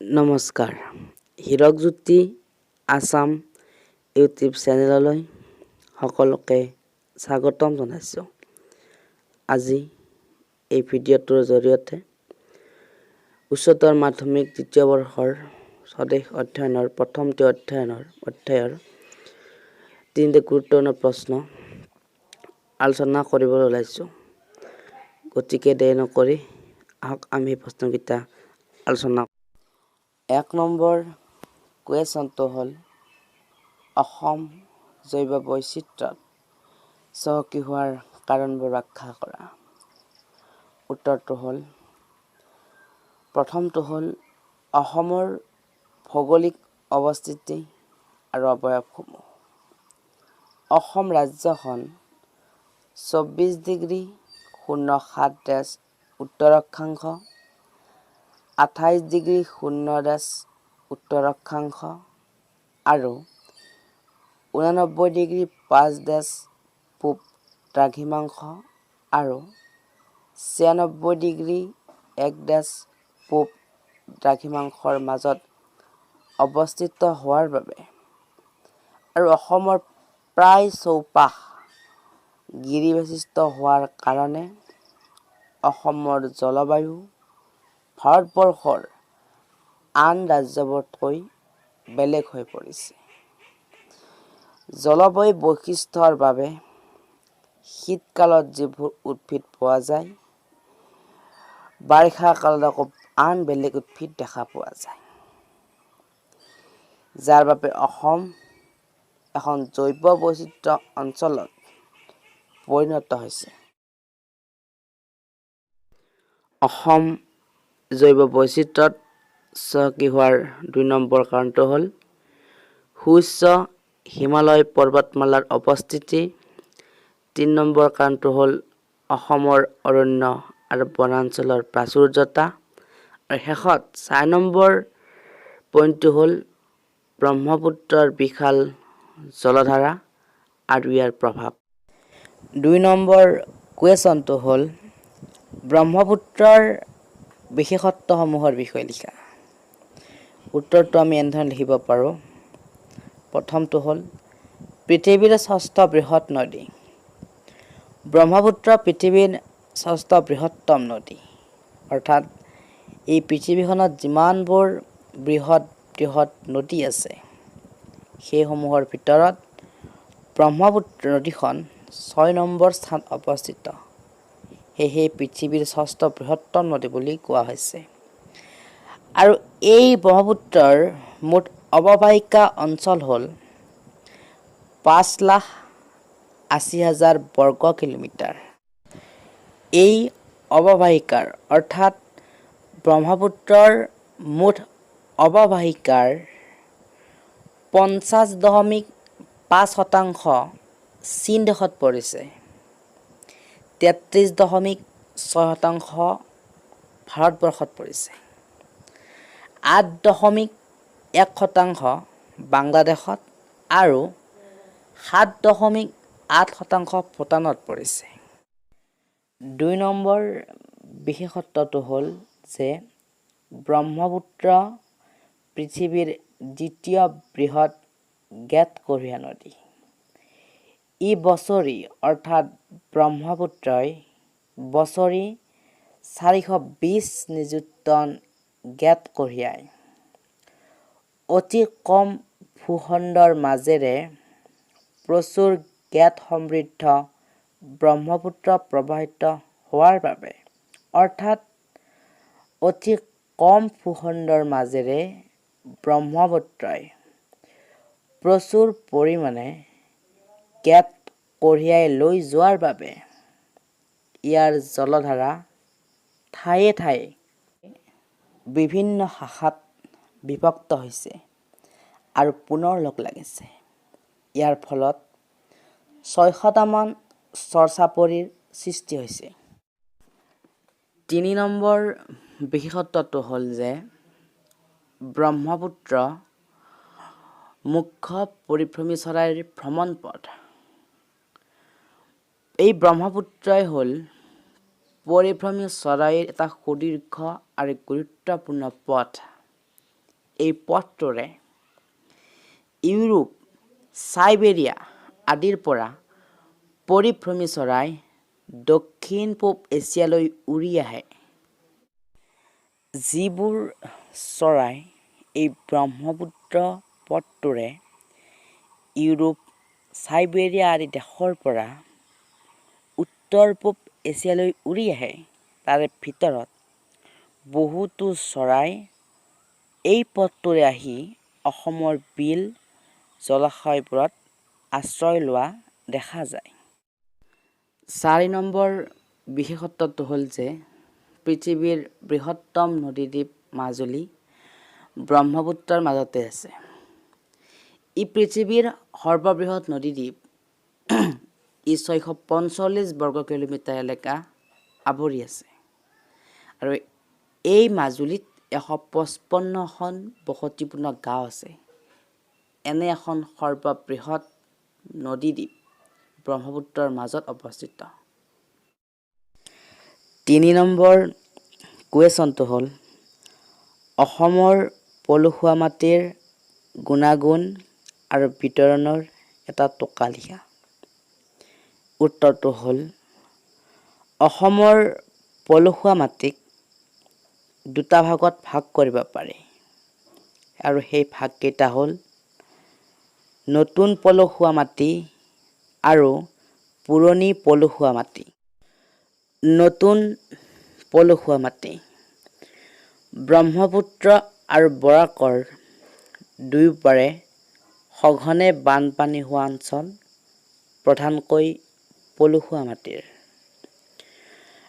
নমস্কাৰ হীৰকজ্যোতি আছাম ইউটিউব চেনেললৈ সকলোকে স্বাগতম জনাইছোঁ। আজি এই ভিডিঅ'টোৰ জৰিয়তে উচ্চতৰ মাধ্যমিক দ্বিতীয় বৰ্ষৰ স্বদেশ অধ্যয়নৰ প্ৰথমটো অধ্যায়ৰ তিনিটা গুৰুত্বপূৰ্ণ প্ৰশ্ন আলোচনা কৰিবলৈ ওলাইছোঁ। গতিকে দেৰি নকৰি আহক আমি প্ৰশ্নকেইটা আলোচনা। 1 নম্বৰ কুৱেশ্যনটো হ'ল অসম জৈৱ বৈচিত্ৰ্যত চহকী হোৱাৰ কাৰণবোৰ ব্যাখ্যা কৰা। উত্তৰটো হ'ল প্ৰথমটো হ'ল অসমৰ ভৌগোলিক অৱস্থিতি আৰু অৱয়ৱসমূহ। অসম ৰাজ্যখন 24°07' উত্তৰ অক্ষাংশ, 28°0' উত্তৰ অক্ষাংশ আৰু 89°5' পূব দ্ৰাঘিমাংশ আৰু 96°1' পূব দ্ৰাঘিমাংশৰ মাজত অৱস্থিত হোৱাৰ বাবে আৰু অসমৰ প্ৰায় চৌপাশ গিৰিবেষ্টিত হোৱাৰ কাৰণে অসমৰ জলবায়ু ভাৰতবৰ্ষৰ আন ৰাজ্যবোৰতকৈ বেলেগ হৈ পৰিছে। জলবায়ু বৈশিষ্ট্যৰ বাবে শীতকালত যিবোৰ উদ্ভিদ পোৱা যায়, বাৰিষা কালত আকৌ আন বেলেগ উদ্ভিদ দেখা পোৱা যায়, যাৰ বাবে অসম এখন জৈৱ বৈচিত্ৰ্য অঞ্চলত পৰিণত হৈছে। অসম জৈৱ বৈচিত্ৰ্যত চহকী হোৱাৰ 2 নম্বৰ কাৰণটো হ'ল সুউচ্চ হিমালয় পৰ্বতমালাৰ উপস্থিতি। 3 নম্বৰ কাৰণটো হ'ল অসমৰ অৰণ্য আৰু বনাঞ্চলৰ প্ৰাচুৰ্যতা। আৰু শেষত 4 নম্বৰ পইণ্টটো হ'ল ব্ৰহ্মপুত্ৰৰ বিশাল জলধাৰা আৰু ইয়াৰ প্ৰভাৱ। 2 নম্বৰ কুৱেশ্যনটো হ'ল ব্ৰহ্মপুত্ৰৰ বিশেষত্বসমূহৰ বিষয়ে লিখা। উত্তৰটো আমি এনেধৰণে লিখিব পাৰোঁ। প্ৰথমটো হ'ল পৃথিৱীৰ 6ষ্ঠ বৃহৎ নদী। ব্ৰহ্মপুত্ৰ পৃথিৱীৰ 6ষ্ঠ বৃহত্তম নদী, অৰ্থাৎ এই পৃথিৱীখনত যিমানবোৰ বৃহৎ নদী আছে সেইসমূহৰ ভিতৰত ব্ৰহ্মপুত্ৰ নদীখন 6 নম্বৰ স্থানত অৱস্থিত। সেয়েহে পৃথিৱীৰ 6ষ্ঠ বৃহত্তম নদী বুলি কোৱা হৈছে। আৰু এই ব্ৰহ্মপুত্ৰৰ মুঠ অৱবাহিকা অঞ্চল হ'ল 5,80,000 বৰ্গ কিলোমিটাৰ। এই অৱবাহিকাৰ অৰ্থাৎ ব্ৰহ্মপুত্ৰৰ মুঠ অৱবাহিকাৰ 50.5% চীন দেশত পৰিছে, 33.6% ভাৰতবৰ্ষত পৰিছে, 8.1% বাংলাদেশত আৰু 7.8% ভূটানত পৰিছে। 2 নম্বৰ বিশেষত্বটো হ'ল যে ব্ৰহ্মপুত্ৰ পৃথিৱীৰ দ্বিতীয় বৃহৎ গেট কঢ়িওৱা নদী। ই বছৰি অৰ্থাৎ ব্ৰহ্মপুত্ৰই বছৰি 420 নিযুত টন গেট কঢ়িয়ায়। অতি কম ভূখণ্ডৰ মাজেৰে প্ৰচুৰ গেট সমৃদ্ধ ব্ৰহ্মপুত্ৰ প্ৰবাহিত হোৱাৰ বাবে, অৰ্থাৎ অতি কম ভূখণ্ডৰ মাজেৰে ব্ৰহ্মপুত্ৰই প্ৰচুৰ পৰিমাণে গেট কঢ়িয়াই লৈ যোৱাৰ বাবে ইয়াৰ জলধাৰা ঠায়ে ঠায়ে বিভিন্ন শাখাত বিভক্ত হৈছে আৰু পুনৰ লগ লাগিছে। ইয়াৰ ফলত 600টামান চৰচাপৰিৰ সৃষ্টি হৈছে। 3 নম্বৰ বিশেষত্বটো হ'ল যে ব্ৰহ্মপুত্ৰ মুখ্য পৰিভ্ৰমী চৰাইৰ ভ্ৰমণ পথ। এই ব্ৰহ্মপুত্ৰই হ'ল পৰিভ্ৰমী চৰাইৰ এটা সুদীৰ্ঘ আৰু গুৰুত্বপূৰ্ণ পথ। এই পথটোৰে ইউৰোপ, চাইবেৰিয়া আদিৰ পৰা পৰিভ্ৰমী চৰাই দক্ষিণ পূব এছিয়ালৈ উৰি আহে। যিবোৰ চৰাই এই ব্ৰহ্মপুত্ৰ পথটোৰে ইউৰোপ, চাইবেৰিয়া আদি দেশৰ পৰা উত্তৰ পূব এছিয়ালৈ উৰি আহে, তাৰে ভিতৰত বহুতো চৰাই এই পথটোৰে আহি অসমৰ বিল জলাশয়বোৰত আশ্ৰয় লোৱা দেখা যায়। 4 নম্বৰ বিশেষত্বটো হ'ল যে পৃথিৱীৰ বৃহত্তম নদীদ্বীপ মাজুলী ব্ৰহ্মপুত্ৰৰ মাজতে আছে। ই পৃথিৱীৰ সৰ্ববৃহৎ নদীদ্বীপ। ই 645 বৰ্গ কিলোমিটাৰ এলেকা আৱৰি আছে আৰু এই মাজুলীত 155খন বসতিপূৰ্ণ গাঁও আছে। এনে এখন সৰ্ববৃহৎ নদীদ্বীপ ব্ৰহ্মপুত্ৰৰ মাজত অৱস্থিত। 3 নম্বৰ কুৱেশ্যনটো হ'ল অসমৰ পলসুৱা মাটিৰ গুণাগুণ আৰু বিতৰণৰ এটা টোকা লিখা। উত্তৰটো হ'ল অসমৰ পলসুৱা মাটিক দুটা ভাগত ভাগ কৰিব পাৰি আৰু সেই ভাগকেইটা হ'ল নতুন পলসুৱা মাটি আৰু পুৰণি পলসুৱা মাটি। নতুন পলসুৱা মাটি ব্ৰহ্মপুত্ৰ আৰু বৰাকৰ দুয়োপাৰে সঘনে বানপানী হোৱা অঞ্চল প্ৰধানকৈ পলসুৱা মাটিৰ।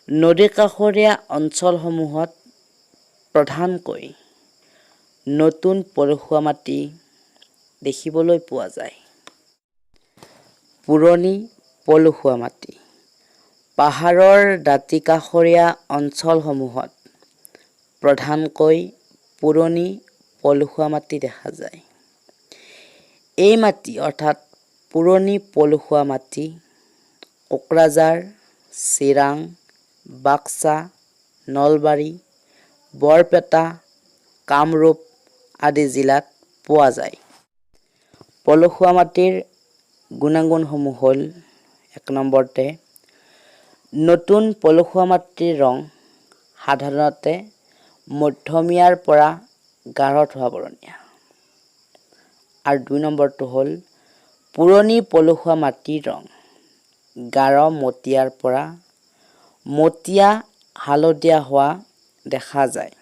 নদী কাষৰীয়া অঞ্চলসমূহত প্ৰধানকৈ নতুন পলসুৱা মাটি দেখিবলৈ পোৱা যায়। পুৰণি পলসুৱা মাটি পাহাৰৰ দাঁতি কাষৰীয়া অঞ্চলসমূহত প্ৰধানকৈ পুৰণি পলসুৱা মাটি দেখা যায়। এই মাটি অৰ্থাৎ পুৰণি পলসুৱা মাটি কোকৰাঝাৰ, চিৰাং, বাক্সা, নলবাৰী, বৰপেটা, কামৰূপ আদি জিলাত পোৱা যায়। পলসুৱা মাটিৰ গুণাগুণসমূহ হ'ল 1 নম্বৰতে নতুন পলসুৱা মাটিৰ ৰং সাধাৰণতে মধ্যমীয়াৰ পৰা গাঢ় ধোঁৱা বৰণীয়া। আৰু 2 নম্বৰটো হ'ল পুৰণি পলসুৱা মাটিৰ ৰং গাঢ় মটীয়াৰ পৰা মটীয়া হালধীয়া হোৱা দেখা যায়।